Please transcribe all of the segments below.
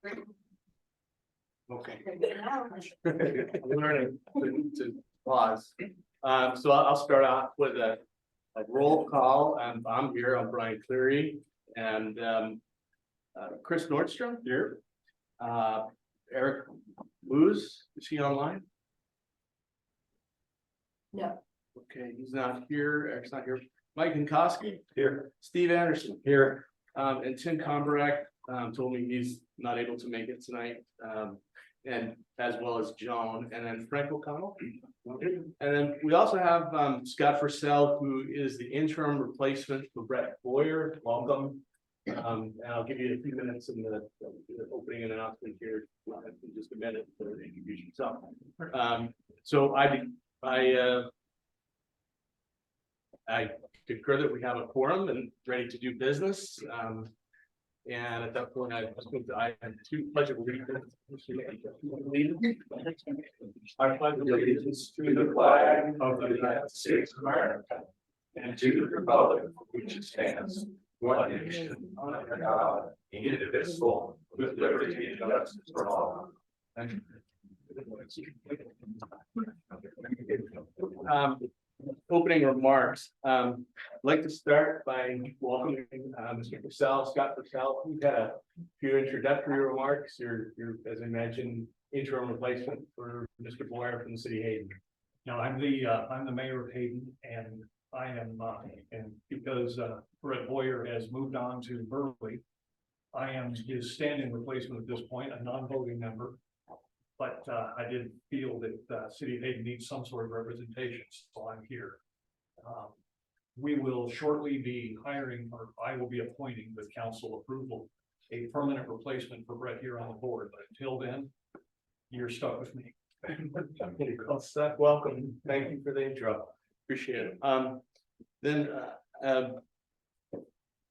Okay. I'm learning to pause. So I'll start off with a roll call. I'm here, I'm Brian Cleary, and Chris Nordstrom here. Eric Luz, is he online? No. Okay, he's not here. Eric's not here. Mike Nkowski Here. Steve Anderson Here. and Tim Kombarak told me he's not able to make it tonight. And as well as Joan, and then Frank O'Connell. And then we also have Scott Purcell, who is the interim replacement for Brett Boyer. Welcome. And I'll give you a few minutes in the opening announcement here in just a minute for the introduction. So I concur that we have a quorum and ready to do business. And at that point, I have two pledge of allegiance. I pledge allegiance to the flag of the United States of America and to the republic for which it stands, one nation, under God, indivisible, with liberty and justice for all. Opening remarks. I'd like to start by welcoming Mr. Purcell, Scott Purcell. We've had a few introductory remarks. You're, as I mentioned, interim replacement for Mr. Boyer from the city of Hayden. No, I'm the mayor of Hayden, and I am, and because Brett Boyer has moved on to Berkeley, I am his standing replacement at this point, a non-voting member. But I did feel that city of Hayden needs some sort of representation, so I'm here. We will shortly be hiring, or I will be appointing with council approval, a permanent replacement for Brett here on the board. But until then, you're stuck with me. Well, Seth, welcome. Thank you for the intro. Appreciate it. Then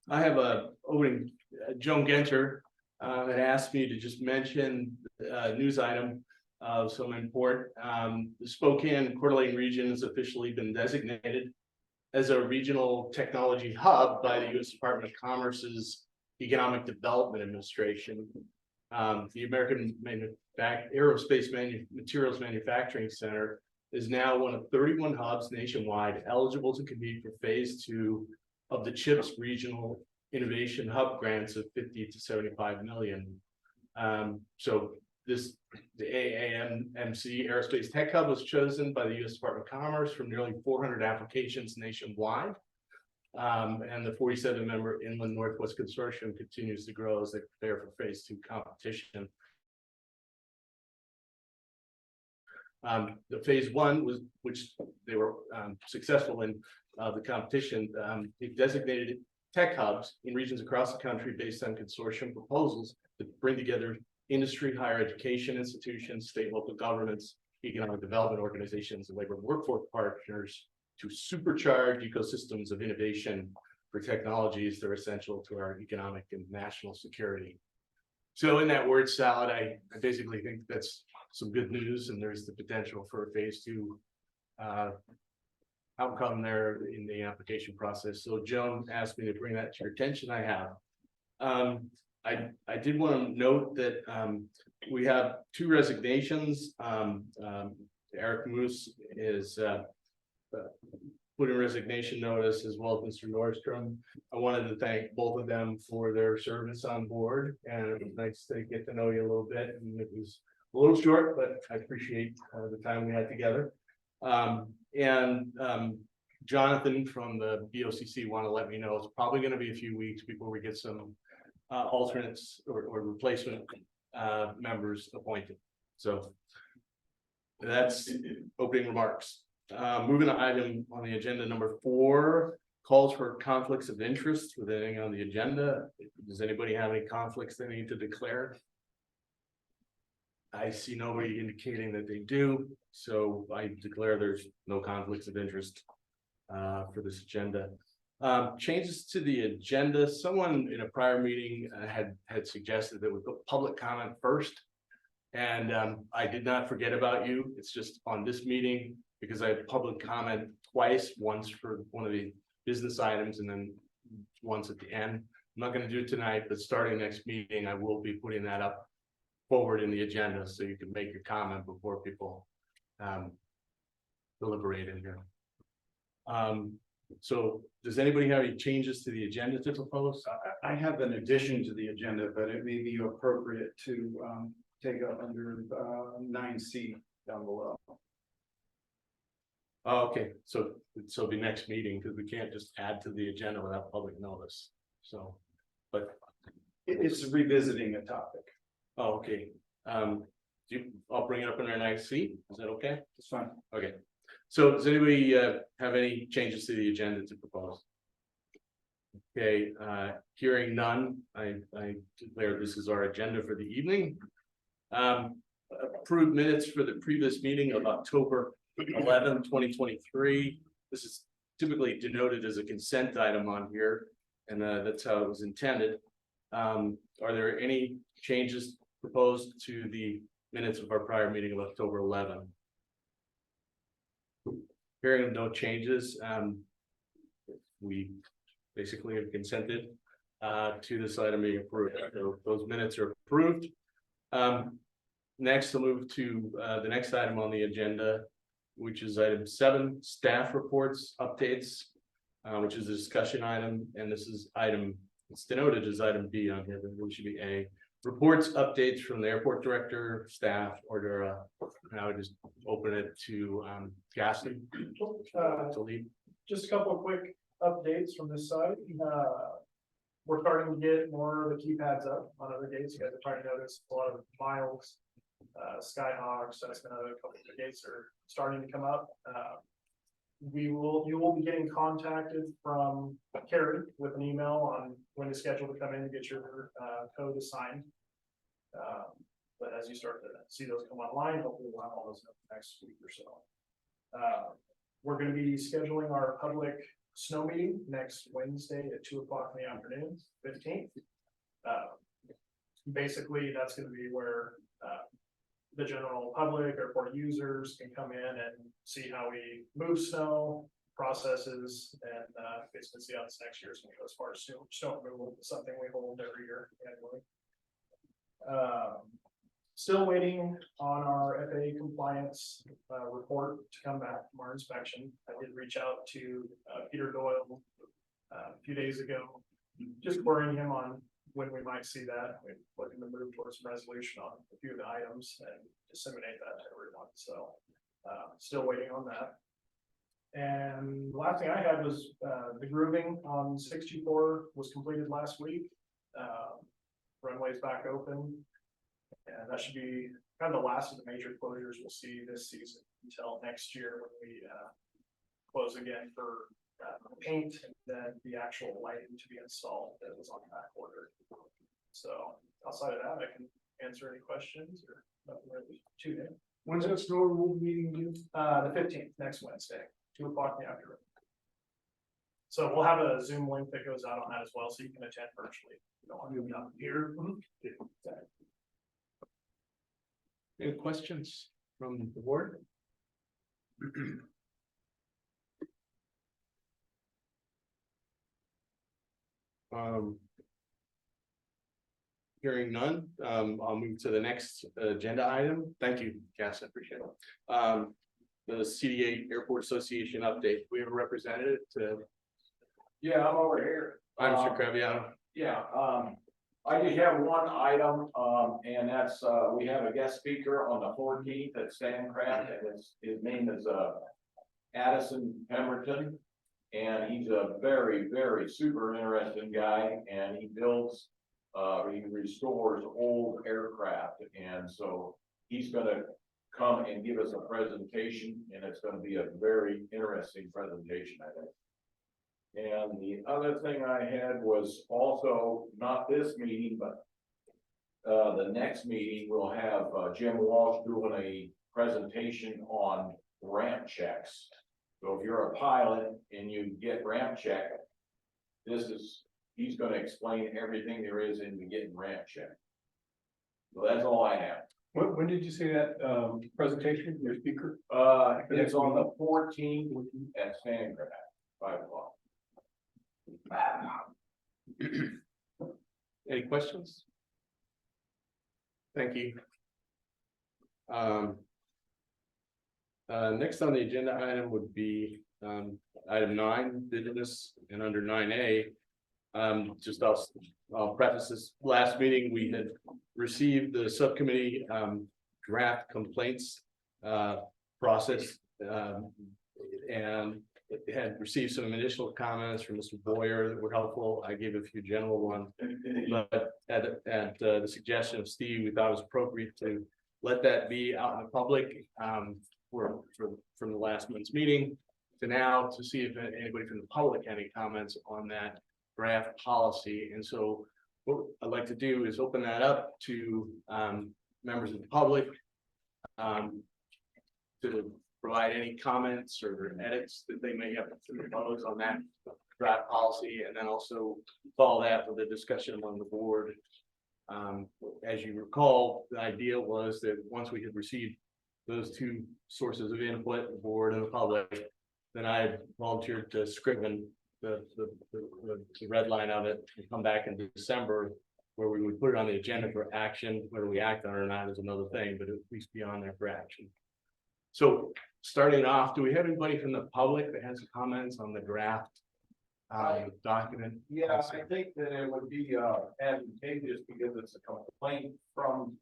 I have a opening. Joan Genter had asked me to just mention a news item of some import. The Spokane Coeur d'Alene region has officially been designated as a regional technology hub by the U.S. Department of Commerce's Economic Development Administration. The American Aerospace Materials Manufacturing Center is now one of 31 hubs nationwide eligible to compete for phase 2 of the CHIPS Regional Innovation Hub grants of 50 to 75 million. So the AAMC Aerospace Tech Hub was chosen by the U.S. Department of Commerce from nearly 400 applications nationwide. And the 47-member Inland Northwest Consortium continues to grow as they prepare for phase 2 competition. The phase 1 was, which they were successful in the competition, it designated tech hubs in regions across the country based on consortium proposals that bring together industry, higher education institutions, state and local governments, economic development organizations, and labor and workforce partners to supercharge ecosystems of innovation for technologies that are essential to our economic and national security. So in that word salad, I basically think that's some good news, and there's the potential for a phase 2 outcome there in the application process. So Joan asked me to bring that to your attention. I have. I did want to note that we have 2 resignations. Eric Moose is put in resignation notice, as well as Mr. Nordstrom. I wanted to thank both of them for their service on board, and it was nice to get to know you a little bit. And it was a little short, but I appreciate the time we had together. Jonathan from the BOCC want to let me know it's probably going to be a few weeks before we get some alternates or replacement members appointed. So that's opening remarks. Moving to item on the agenda number 4, calls for conflicts of interest with anything on the agenda. Does anybody have any conflicts they need to declare? I see nobody indicating that they do, so I declare there's no conflicts of interest for this agenda. Changes to the agenda. Someone in a prior meeting had suggested that we put public comment first, and I did not forget about you. It's just on this meeting because I had public comment twice, once for one of the business items and then once at the end. I'm not going to do it tonight, but starting next meeting, I will be putting that up forward in the agenda, so you can make your comment before people deliberate in here. So does anybody have any changes to the agenda to propose? I have an addition to the agenda, but it may be appropriate to take up under 9C down below. Oh, okay, so it'll be next meeting, because we can't just add to the agenda without public notice, so, but, It's revisiting a topic. oh, okay. I'll bring it up in our next seat, is that okay? It's fine. Okay, so does anybody have any changes to the agenda to propose? Okay, hearing none, I declare this is our agenda for the evening. Approved minutes for the previous meeting of October 11, 2023. This is typically denoted as a consent item on here, and that's how it was intended. Are there any changes proposed to the minutes of our prior meeting of October 11? Hearing no changes, we basically have consented to this item being approved. So those minutes are approved. Next, we'll move to the next item on the agenda, which is item 7, staff reports updates, which is a discussion item, and this is item, it's denoted as item B on here, but it should be A. Reports, updates from the airport director, staff, or and I would just open it to Gaston to lead. Just a couple of quick updates from this side. We're starting to get more of the keypads up on other gates. You guys are starting to notice a lot of Miles, Skyhawks, that's another couple of the gates are starting to come up. You will be getting contacted from Carrie with an email on when to schedule to come in to get your code assigned. But as you start to see those come online, hopefully we'll have all those next week or so. We're going to be scheduling our public snow meeting next Wednesday at 2 o'clock in the afternoon, 15th. Basically, that's going to be where the general public, airport users can come in and see how we move snow, processes, and basically see how this next year is going to go as far as snow removal. It's something we hold every year annually. Still waiting on our FAA compliance report to come back from our inspection. I did reach out to Peter Doyle a few days ago, just querying him on when we might see that. We're looking to move towards some resolution on a few of the items and disseminate that to everyone. So still waiting on that. And the last thing I had was the grooving on 64 was completed last week. Runway's back open. And that should be kind of the last of the major closures we'll see this season until next year when we close again for paint and then the actual lighting to be installed that was on back order. So outside of that, I can answer any questions or nothing really too new. When's that snow removal meeting due? The 15th, next Wednesday, 2 o'clock in the afternoon. So we'll have a Zoom link that goes out on that as well, so you can attend virtually. You don't want to be up here. Any questions from the board? Hearing none, I'll move to the next agenda item. Thank you, Cass, I appreciate it. The CDA Airport Association update. We have a representative to. Yeah, I'm over here. I'm Mr. Creviano. Yeah, I just have one item, and that's, we have a guest speaker on the 14th at Stancraft, and his name is, Addison Pemberton. And he's a very, very super interesting guy, and he builds, he restores old aircraft. And so he's gonna come and give us a presentation, and it's gonna be a very interesting presentation, I think. And the other thing I had was also not this meeting, but the next meeting, we'll have Jim Walsh doing a presentation on ramp checks. So if you're a pilot and you get ramp check, he's gonna explain everything there is into getting ramp check. So that's all I have. When did you say that presentation, your speaker? It's on the 14th at Stancraft, 5 o'clock. Any questions? Thank you. Next on the agenda item would be, item 9, business, and under 9A. Just I'll preface this, last meeting, we had received the subcommittee, draft complaints, process, and had received some initial comments from Mr. Boyer that were helpful. I gave a few general ones, but at the suggestion of Steve, we thought it was appropriate to let that be out in the public, from the last month's meeting to now, to see if anybody from the public had any comments on that draft policy. And so what I'd like to do is open that up to members of the public to provide any comments or edits that they may have to propose on that draft policy, and then also follow that with a discussion among the board. As you recall, the idea was that once we had received those two sources of input, the board and the public, then I volunteered to scriven the red line of it and come back in December, where we would put it on the agenda for action. Whether we act on it or not is another thing, but at least be on there for action. So starting off, do we have anybody from the public that has comments on the draft document? Yeah, I think that it would be advantageous because it's a complaint from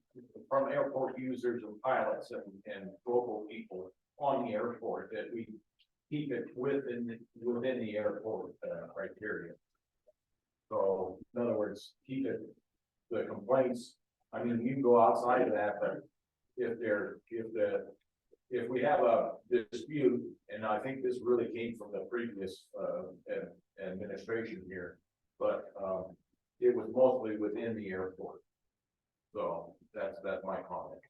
airport users and pilots and global people on the airport, that we keep it within the airport criteria. So in other words, keep it, the complaints, I mean, you can go outside of that, but if we have a dispute, and I think this really came from the previous administration here, but it was mostly within the airport. So that's my comment.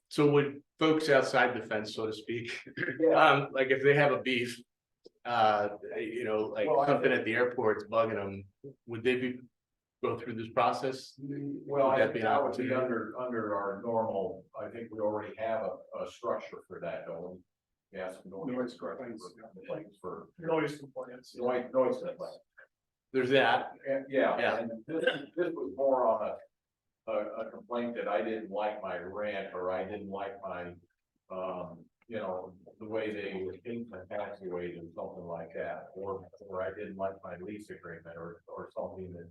So would folks outside the fence, so to speak, like if they have a beef, like Well, something at the airport's bugging them, would they go through this process? Well, Would I that think be an that would be opportunity? under our normal, I think we already have a structure for that, don't we? Yes. Noise complaints. Complaints for Noise compliance. noise complaints. There's that. And yeah, Yeah. and this was more on a complaint that I didn't like my rent, or I didn't like my, the way they would think my taxiways or something like that, or I didn't like my lease agreement or something that,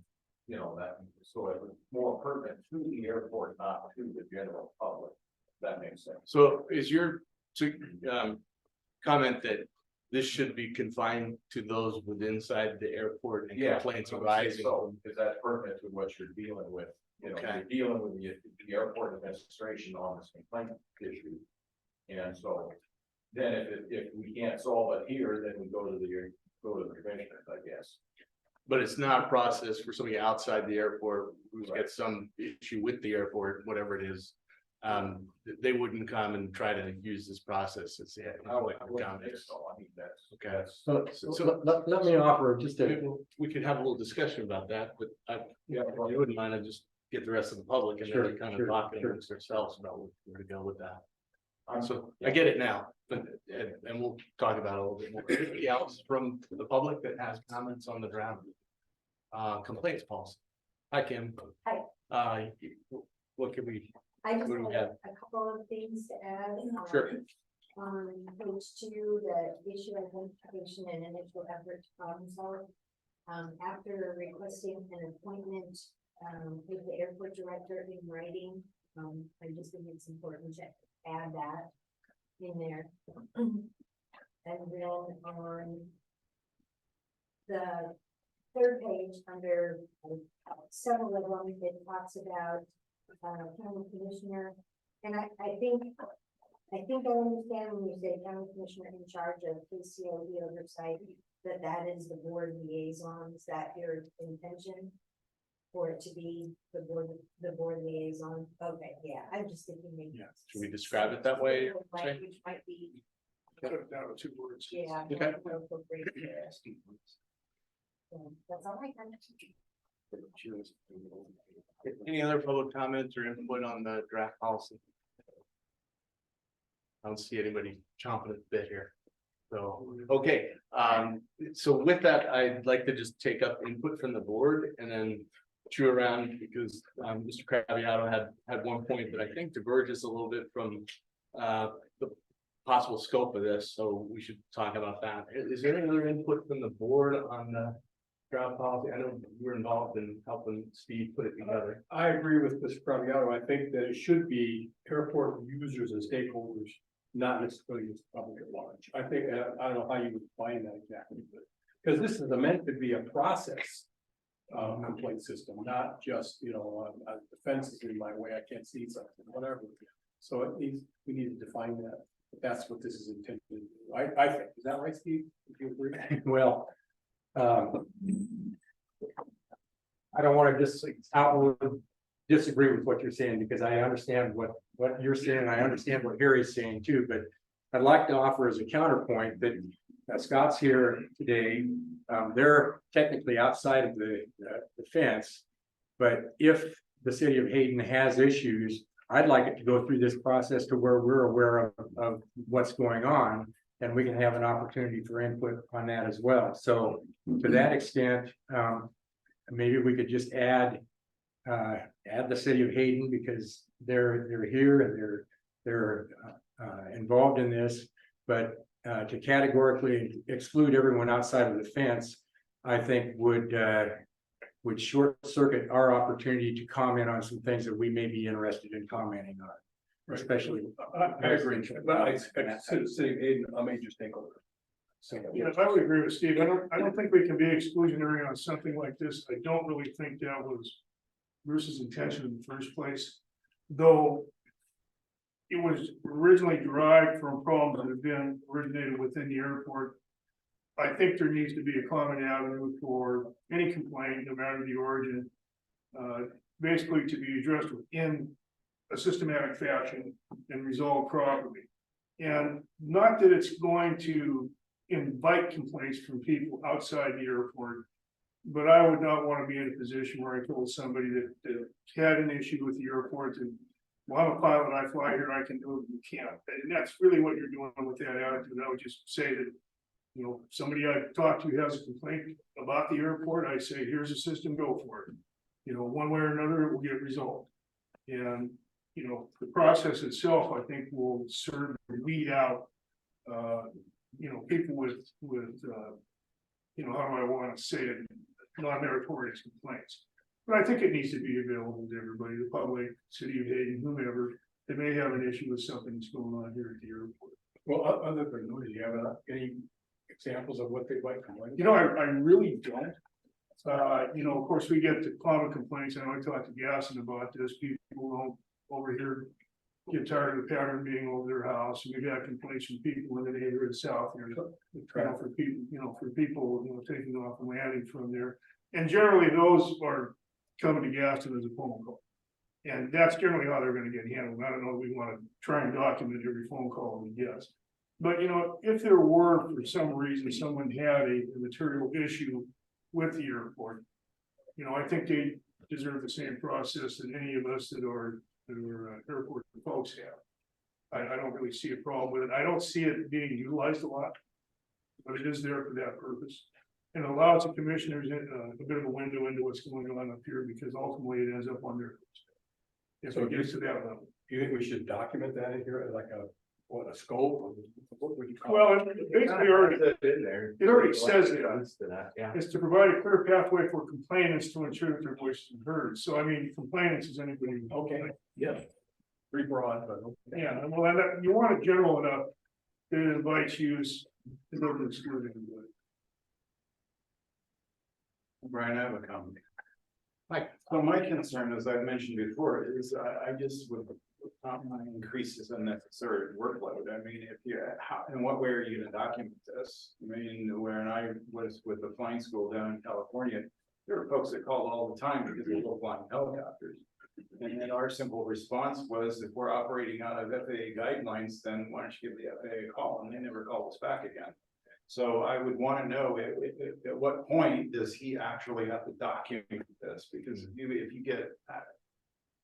that, so it was more pertinent to the airport, not to the general public. That makes sense. So is your comment that this should be confined to those within inside the airport and complaints I would say arising? so, because that's pertinent to what you're dealing with. Okay. You're dealing with the airport administration on this complaint issue. And so then if we can't solve it here, then we go to the commissioners, I guess. But it's not a process for somebody outside the airport who's got some issue with the airport, whatever it is. They wouldn't come and try to use this process. It's I wouldn't think so. I mean, that's. Okay. So let me offer just We could have a little discussion about that, but Yeah, you wouldn't mind to just get the rest of the public and then Sure, we kind of sure, talk sure. amongst ourselves about where to go with that. I'm So I get it now, but, and we'll talk about it a little bit more. Anybody else from the public that has comments on the draft complaints policy? Hi, Kim. Hi. What can we, I just What do we have have? a couple of things to add. Sure. On page 2, the issue identification and initial effort to problem solve. After requesting an appointment with the airport director in writing, I just think it's important to add that in there. And then on the 3rd page, under several of them, it talks about county commissioner, and I think I understand when you say county commissioner in charge of PCOD oversight, that is the board liaison. Is that your intention? For it to be the board liaison? Okay, yeah, I'm just thinking maybe. Yeah, should we describe it that way, Jay? Language might be, Put it down to 2 words. yeah. Okay. more appropriate there. So that's all I have. Any other public comments or input on the draft policy? I don't see anybody chomping at the bit here. So, okay, so with that, I'd like to just take up input from the board and then chew around because, Mr. Craviotto had one point that I think diverges a little bit from, the possible scope of this, so we should talk about that. Is there any other input from the board on the drought policy? I know you were involved in helping Steve put it together. I agree with Mr. Praviano. I think that it should be airport users and stakeholders, not necessarily the public at large. I think, I don't know how you would define that exactly, but, because this is meant to be a process. Complaint system, not just, the fence is in my way, I can't see something, whatever. So we need to define that. That's what this is intended to do. I think, is that right, Steve? Do you agree? Well, I don't want to just outward disagree with what you're saying, because I understand what you're saying, and I understand what Harry's saying too, but I'd like to offer as a counterpoint that Scott's here today. They're technically outside of the fence, but if the city of Hayden has issues, I'd like it to go through this process to where we're aware of what's going on, and we can have an opportunity for input on that as well. So to that extent, maybe we could just add the city of Hayden, because they're here and they're involved in this, but to categorically exclude everyone outside of the fence, I think would short circuit our opportunity to comment on some things that we may be interested in commenting on. Especially. I agree, but I consider City of Hayden a major stakeholder. So, Yes, I would agree with Steve. I don't think we can be exclusionary on something like this. I don't really think that was Bruce's intention in the first place. Though it was originally derived from problems that have been originated within the airport. I think there needs to be a common avenue for any complaint, no matter the origin. Basically to be addressed within a systematic fashion and resolved properly. And not that it's going to invite complaints from people outside the airport. But I would not want to be in a position where I told somebody that had an issue with the airport and, well, I'm a pilot, I fly here, I can do it, you can't. And that's really what you're doing with that attitude. I would just say that, somebody I talked to has a complaint about the airport, I say, here's a system, go for it. One way or another, it will get resolved. And, the process itself, I think, will serve to weed out, people with, how do I want to say it, non-meritorious complaints. But I think it needs to be available to everybody, the public, city of Hayden, whomever, that may have an issue with something that's going on here at the airport. well, other than those, do you have any examples of what they might complain? I really don't. Of course, we get the common complaints, and I talked to Gaston about this, people don't over here get tired of the pattern being over their house, and we've had complaints from people in the neighborhood south here. For people, taking off and landing from there. And generally, those are coming to Gaston as a phone call. And that's generally how they're gonna get handled. I don't know if we wanna try and document every phone call we get. But if there were, for some reason, someone had a material issue with the airport, I think they deserve the same process that any of us that are airport folks have. I don't really see a problem with it. I don't see it being utilized a lot. But it is there for that purpose. And allows the commissioners a bit of a window into what's going on up here, because ultimately it ends up on their. If it gets to that level. Do you think we should document that in here, like a scope? What would you call it? Well, it basically already, In there. it already says it. To that, yeah. Is to provide a clear pathway for complainants to ensure that their voice is heard. So I mean, complainants is anybody. Okay, yeah, pretty broad, but. Okay. Yeah, well, and you want it general enough that it invites use. It doesn't exclude anybody. Brian, I have a comment. Mike. So my concern, as I've mentioned before, is I just would not want to increase this unnecessary workload. I mean, in what way are you gonna document this? I mean, when I was with the flying school down in California, there were folks that called all the time because they were flying helicopters. And then our simple response was, if we're operating out of FAA guidelines, then why don't you give the FAA a call? And they never called us back again. So I would want to know at what point does he actually have to document this? Because if you get,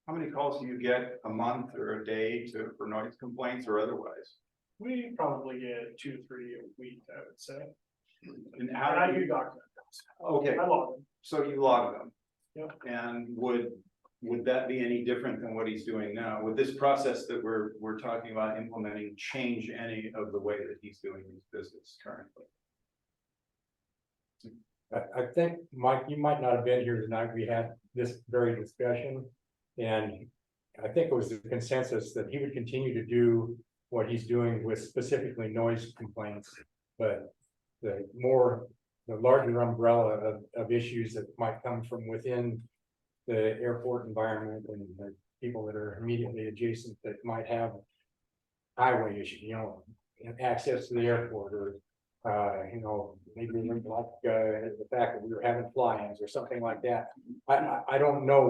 how many calls do you get a month or a day for noise complaints or otherwise? We probably get 2-3 a week, I would say. And I do document those. Okay, I log them. so you log them. Yep. And would that be any different than what he's doing now? Would this process that we're talking about implementing change any of the way that he's doing his business currently? I think, Mike, you might not have been here tonight. We had this very discussion. And I think it was the consensus that he would continue to do what he's doing with specifically noise complaints. But the larger umbrella of issues that might come from within the airport environment and the people that are immediately adjacent that might have highway issues, access to the airport or maybe like the fact that we were having fly-ins or something like that. I don't know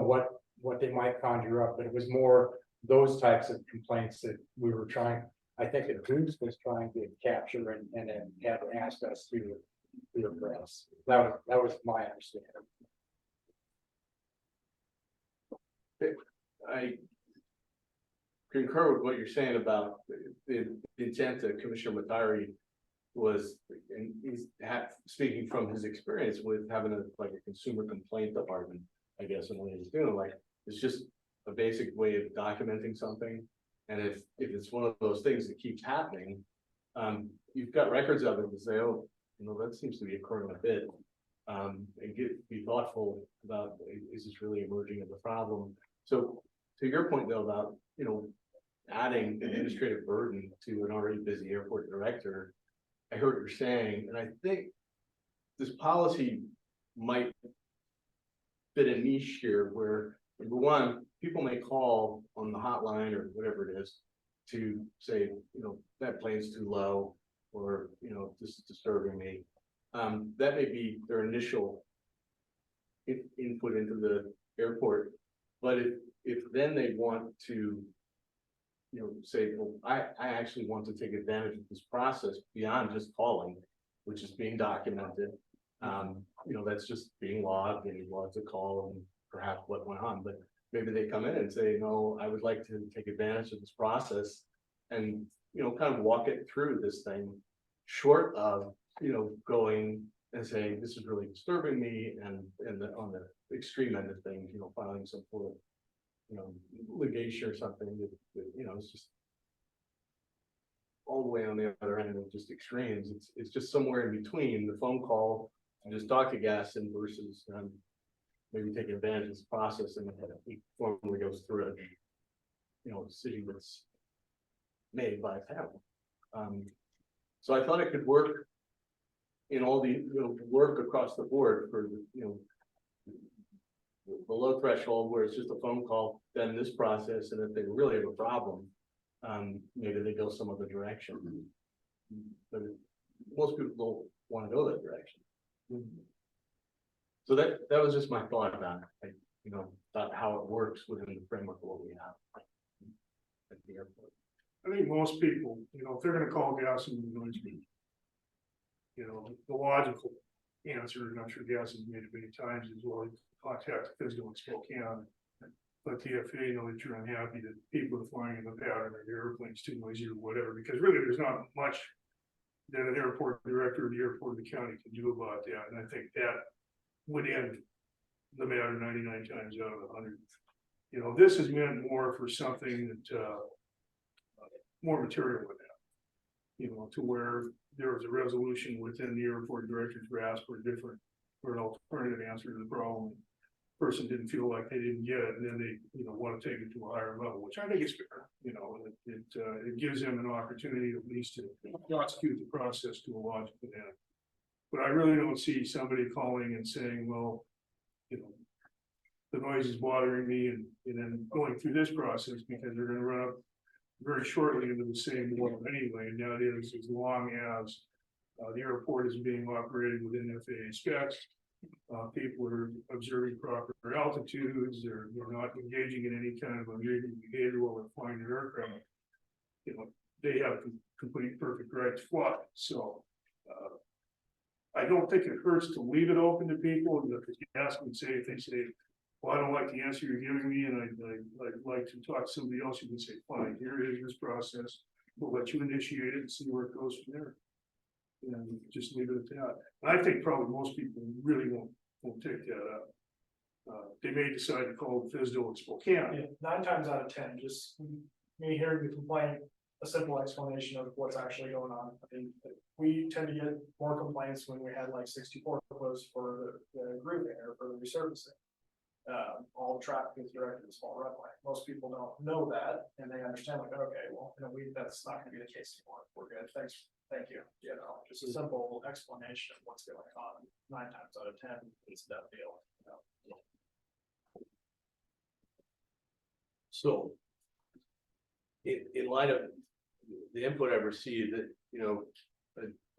what they might conjure up, but it was more those types of complaints that we were trying. I think that Bruce was trying to capture and had asked us to address. That was my understanding. I concur with what you're saying about the intent that Commissioner Matari was, and he's speaking from his experience with having a consumer complaint department, I guess, and what he's doing, it's just a basic way of documenting something. And if it's one of those things that keeps happening, you've got records of it to say, oh, that seems to be occurring a bit. And be thoughtful about, is this really emerging as a problem? So to your point though, about, adding administrative burden to an already busy airport director, I heard what you're saying, and I think this policy might fit a niche here where, number one, people may call on the hotline or whatever it is to say, that plane's too low, or, this is disturbing me. That may be their initial input into the airport, but if then they want to, say, well, I actually want to take advantage of this process beyond just calling, which is being documented. That's just being logged and logged a call and perhaps what went on, but maybe they come in and say, no, I would like to take advantage of this process and, kind of walk it through this thing, short of, going and saying, this is really disturbing me, and on the extreme end of things, filing some sort of, litigation or something that it's just all the way on the other end of just extremes. It's just somewhere in between the phone call and just talk to Gaston versus maybe taking advantage of this process and it formally goes through a decision that's made by a panel. So I thought it could work in all the work across the board for the low threshold where it's just a phone call, then this process, and if they really have a problem, maybe they go some other direction. But most people don't want to go that direction. So that was just my thought about it, about how it works within the framework of what we have at the airport. I think most people, if they're gonna call gas and noise meter, the logical answer, and I'm sure gas has made it many times, is well, contact Fiscal and Spokane. Let the FAA know that you're unhappy that people are flying in the pattern or the airplane's too noisy or whatever, because really there's not much that an airport director or the airport of the county can do about that. And I think that would end the matter 99 times out of 100. This is meant more for something that more material with that, to where there was a resolution within the airport director's grasp for an alternative answer to the problem. Person didn't feel like they didn't get it, and then they, want to take it to a higher level, which I think is fair. It gives them an opportunity at least to prosecute the process to a logical end. But I really don't see somebody calling and saying, well, the noise is bothering me, and then going through this process because they're going to run up very shortly into the same world anyway. And that is as long as the airport is being operated within FAA specs. People are observing proper altitudes, they're not engaging in any kind of unusual behavior while they're flying their aircraft. They have complete perfect right to fly. So I don't think it hurts to leave it open to people. If you ask them, if they say, well, I don't like the answer you're giving me, and I'd like to talk to somebody else, you can say, fine, here is this process. We'll let you initiate it and see where it goes from there. And just leave it at that. And I think probably most people really won't take that up. They may decide to call FSDO in Spokane. Yeah, 9 times out of 10, just me hearing the complaint, a simple explanation of what's actually going on. I mean, we tend to get more complaints when we had like 64 posts for the grouping or for the resurfacing. All the traffic is directed to small runway. Most people don't know that, and they understand like, okay, well, that's not gonna be the case anymore. We're good, thank you. You know, just a simple explanation of what's going on. 9 times out of 10, it's a done deal. You know? So. In light of the input I've received, that, you know,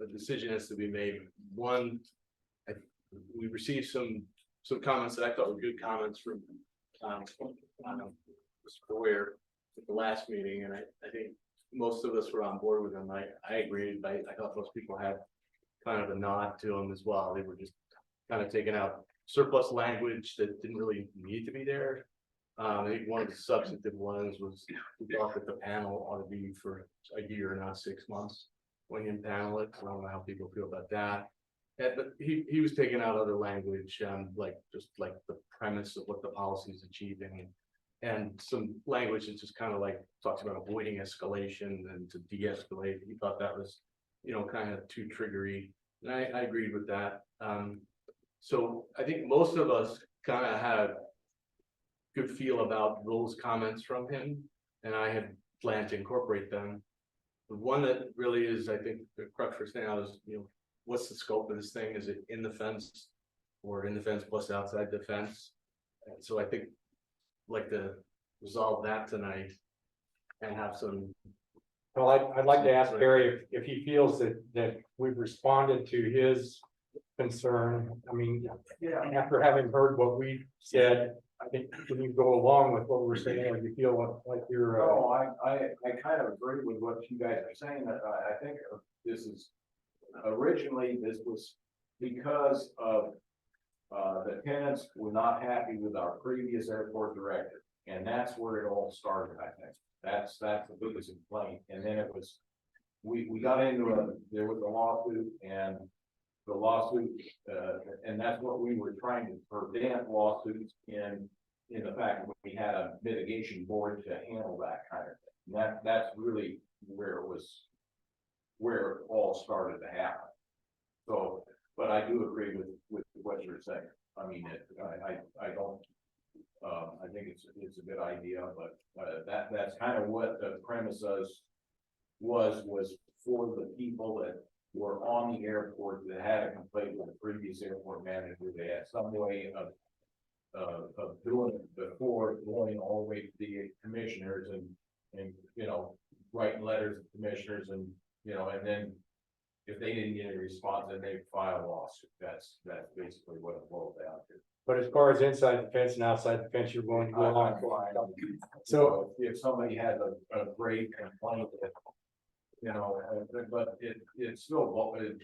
a decision has to be made. One, we received some comments that I thought were good comments from, Mr. Boyer at the last meeting, and I think most of us were on board with them. I agreed, but I thought most people had kind of a nod to them as well. They were just kind of taking out surplus language that didn't really need to be there. I think one of the substantive ones was we thought that the panel ought to be for a year, not 6 months. When you panel it, I don't know how people feel about that. But he was taking out other language, like the premise of what the policy is achieving, and some language that just kind of like talks about avoiding escalation and to de-escalate. He thought that was, you know, kind of too triggery, and I agreed with that. So I think most of us kind of had a good feel about those comments from him, and I had planned to incorporate them. The one that really is, I think, the crux for now is, you know, what's the scope of this thing? Is it in the fence or in the fence plus outside the fence? And so I think I'd like to resolve that tonight and have some. Well, I'd like to ask Barry if he feels that we've responded to his concern. I mean, Yeah. after having heard what we said, I think when you go along with what we're saying, or you feel like you're. No, I kind of agree with what you guys are saying. I think this is, originally, this was because of the tenants were not happy with our previous airport director. And that's where it all started, I think. That's the biggest complaint. And then it was, we got into there was a lawsuit, and the lawsuit, and that's what we were trying to prevent lawsuits in the fact that we had a mitigation board to handle that kind of thing. And that's really where it all started to happen. So, but I do agree with what you're saying. I mean, I don't, I think it's a good idea, but that's kind of what the premise was for the people that were on the airport that had a complaint with the previous airport manager. They had some way of doing it before going all the way to the commissioners and you know, writing letters to commissioners, and you know, and then if they didn't get a response, then they file a lawsuit. That's basically what it boiled down to. But as far as inside the fence and outside the fence, you're going to go along. So if somebody has a great complaint, you know, but it still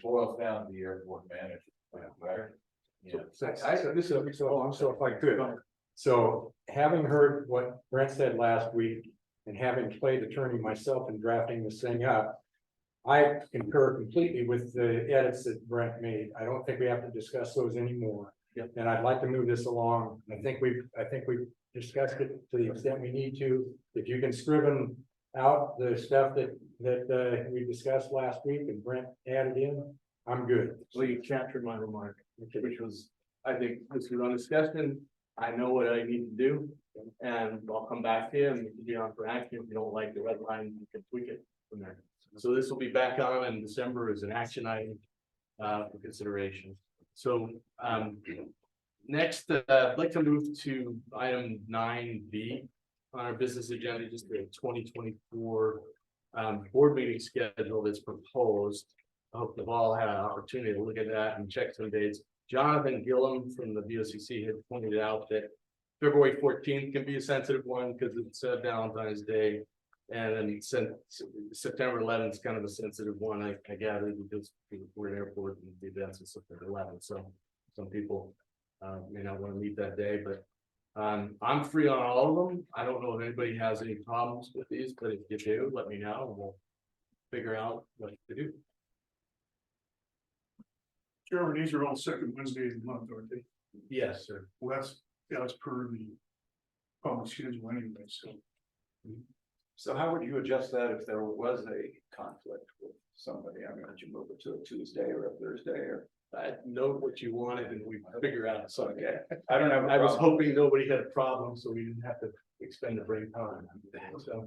boils down to the airport manager. Right? Yeah. So if I could, so having heard what Brent said last week and having played attorney myself in drafting this thing up, I concur completely with the edits that Brent made. I don't think we have to discuss those anymore. Yep. And I'd like to move this along. I think we've discussed it to the extent we need to. If you can scriven out the stuff that we discussed last week and Brent added in, I'm good. Well, you captured my remark, which was, I think this is on discussion. I know what I need to do, and I'll come back to you and we can be on for action. If you don't like the red line, you can tweak it from there. So this will be back on in December as an action item for consideration. So next, I'd like to move to item 9B on our business agenda, just the 2024 board meeting schedule that's proposed. I hope you've all had an opportunity to look at that and check some dates. Jonathan Gillum from the VOCC had pointed out that February 14th can be a sensitive one because it's Valentine's Day. And then September 11th is kind of a sensitive one, I gather, because we're in airport and the events is September 11th. So some people may not want to meet that day, but I'm free on all of them. I don't know if anybody has any problems with these, but if you do, let me know and we'll figure out what to do. Chairman, these are all second Wednesday of the month, aren't they? Yes, sir. Well, as per the public schedule anyway, so. So how would you adjust that if there was a conflict with somebody? I mean, would you move it to a Tuesday or a Thursday or? I know what you wanted and we figure out something. Okay, I don't have a I was problem. hoping nobody had a problem, so we didn't have to expend the brain power. So,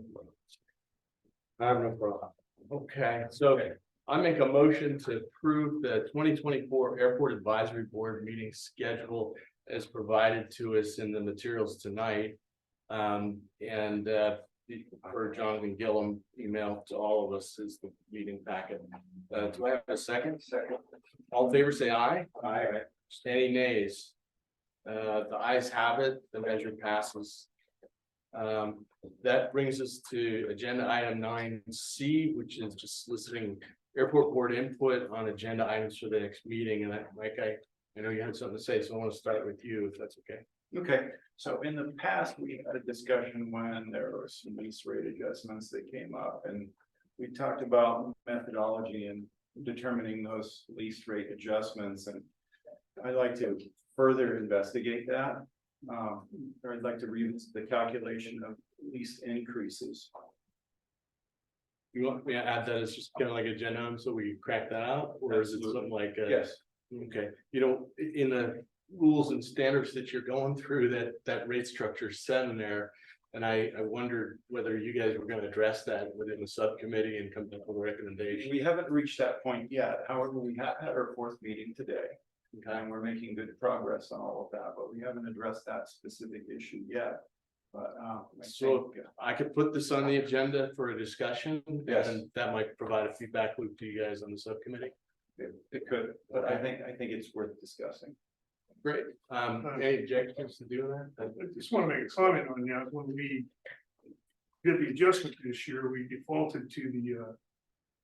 I have no problem. okay, so I make a motion to approve the 2024 Airport Advisory Board meeting schedule as provided to us in the materials tonight. For Jonathan Gillum, email to all of us is the meeting packet. Do I have a second? Second. All in favor, say aye. Aye. Any nays? The ayes have it, the measure passes. That brings us to agenda item 9C, which is just soliciting airport board input on agenda items for the next meeting. And Mike, I know you had something to say, so I want to start with you, if that's okay. Okay, so in the past, we had a discussion when there were some lease rate adjustments that came up, and we talked about methodology and determining those lease rate adjustments, and I'd like to further investigate that. Or I'd like to revisit the calculation of lease increases. You want me to add that as just kind of like agenda item, so we crack that out, or is it something like? Yes, Okay, you know, in the rules and standards that you're going through, that rate structure is set in there. And I wondered whether you guys were gonna address that within the subcommittee and come up with a recommendation. we haven't reached that point yet. However, we have had our fourth meeting today. And we're making good progress on all of that, but we haven't addressed that specific issue yet. But, I So- think, I could put this on the agenda for a discussion, Yes. and that might provide a feedback loop to you guys on the subcommittee. it could, but I think it's worth discussing. Great. Any objections to doing that? I just want to make a comment on that. When we did the adjustment this year, we defaulted to the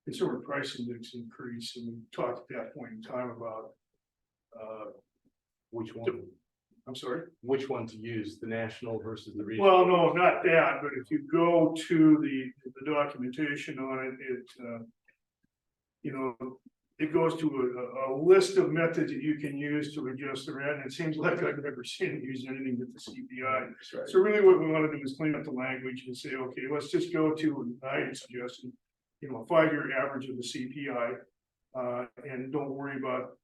consumer price index increase, and we talked at that point in time about Which one? I'm sorry. Which one to use, the national versus the regional? Well, no, not that, but if you go to the documentation on it, you know, it goes to a list of methods that you can use to adjust the rent, and it seems like I've never seen it use anything but the CPI. That's right. So really what we want to do is clean up the language and say, okay, let's just go to, and I suggested, you know, a 5-year average of the CPI. And don't worry about,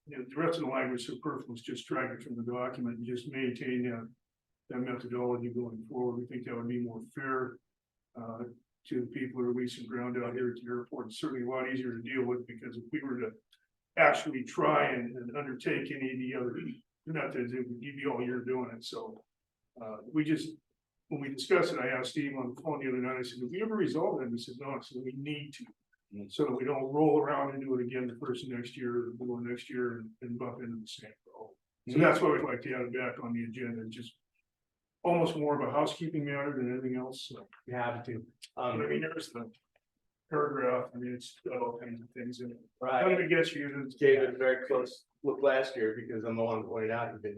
you know, the rest of the language superfluous, just drag it from the document and just maintain that methodology going forward. We think that would be more fair to the people who are leasing ground out here at the airport. It's certainly a lot easier to deal with, because if we were to actually try and undertake any of the other methods, it would be all year doing it. So we just, when we discussed it, I asked Steve on the phone the other night, I said, "Have we ever resolved that?" And he said, "No." So we need to, so that we don't roll around and do it again the first of next year, or next year, and bump into the same goal. So that's why we'd like to add it back on the agenda, just almost more of a housekeeping matter than anything else. So, You have to. I mean, there's the paragraph, I mean, it's got all kinds of things in it. Right. None of it gets you. David, very close look last year, because I'm the one pointing out, the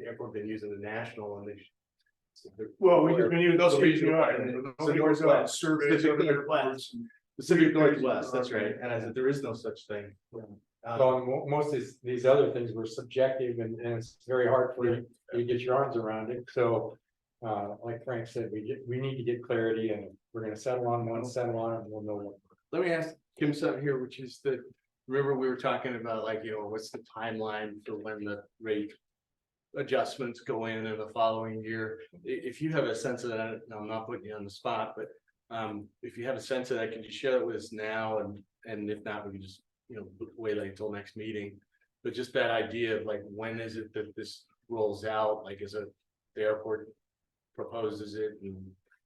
airport been using the national and they. Well, we just been using Those those regional, regional, it's the goes out and Northwest, surveys Pacific other Northwest. airports. and- Pacific Northwest, that's right, and I said, there is no such thing. Well, most of these other things were subjective, and it's very hard for you to get your arms around it, so. Like Frank said, we need to get clarity, and if we're gonna settle on one, settle on it, and we'll know what. Let me ask Kim something here, which is that, remember we were talking about, like, you know, what's the timeline for when the rate adjustments go in the following year? If you have a sense of that, and I'm not putting you on the spot, but if you have a sense of that, can you share it with us now? And if not, we can just, you know, wait until next meeting. But just that idea of like, when is it that this rolls out? Like, is it the airport proposes it, and,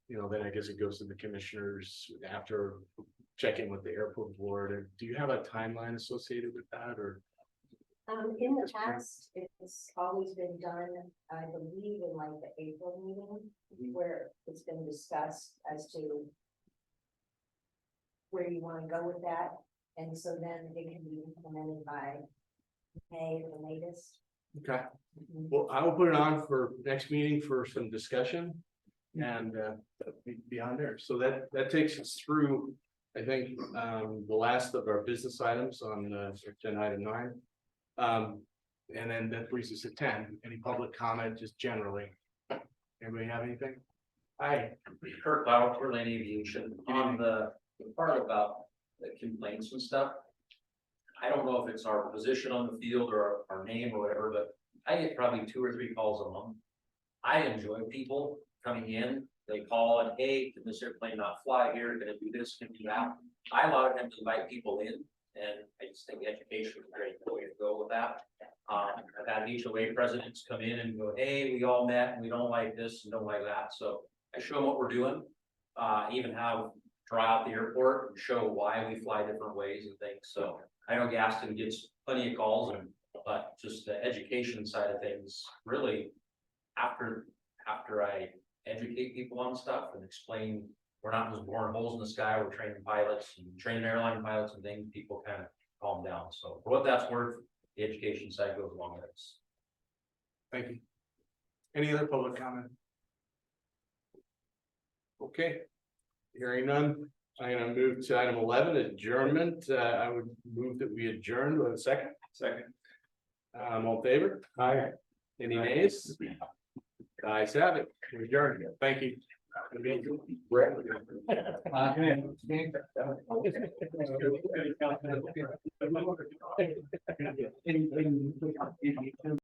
you know, then I guess it goes to the commissioners after checking with the airport board? And do you have a timeline associated with that, or? In the past, it's always been done, I believe, in like the April meeting, where it's been discussed as to where you want to go with that, and so then it can be implemented by May at the latest. Okay. Well, I will put it on for next meeting for some discussion and beyond there. So that takes us through, I think, the last of our business items on agenda item 9. And then that brings us to 10. Any public comment, just generally? Anybody have anything? Hi. Kurt Lau, Portland Aviation, on the part about the complaints and stuff. I don't know if it's our position on the field or our name or whatever, but I get probably 2 or 3 calls a month. I enjoy people coming in, they call and, hey, can this airplane not fly here, can it do this, can it do that? I allow them to invite people in, and I just think education is a great way to go with that. I've had HOA presidents come in and go, hey, we all met and we don't like this and don't like that, so I show them what we're doing. Even have try out the airport and show why we fly different ways and things, so I know Gaston gets plenty of calls, but just the education side of things, really, after I educate people on stuff and explain, we're not just boring holes in the sky, we're training pilots and training airline pilots and things, people kind of calm down, so for what that's worth, the education side goes along with it. Thank you. Any other public comment? Okay. Hearing none, I'm gonna move to item 11, adjournment. I would move that we adjourn. Do I have a second? Second. All in favor? Aye. Any nays? Ayes have it. We adjourn. Thank you.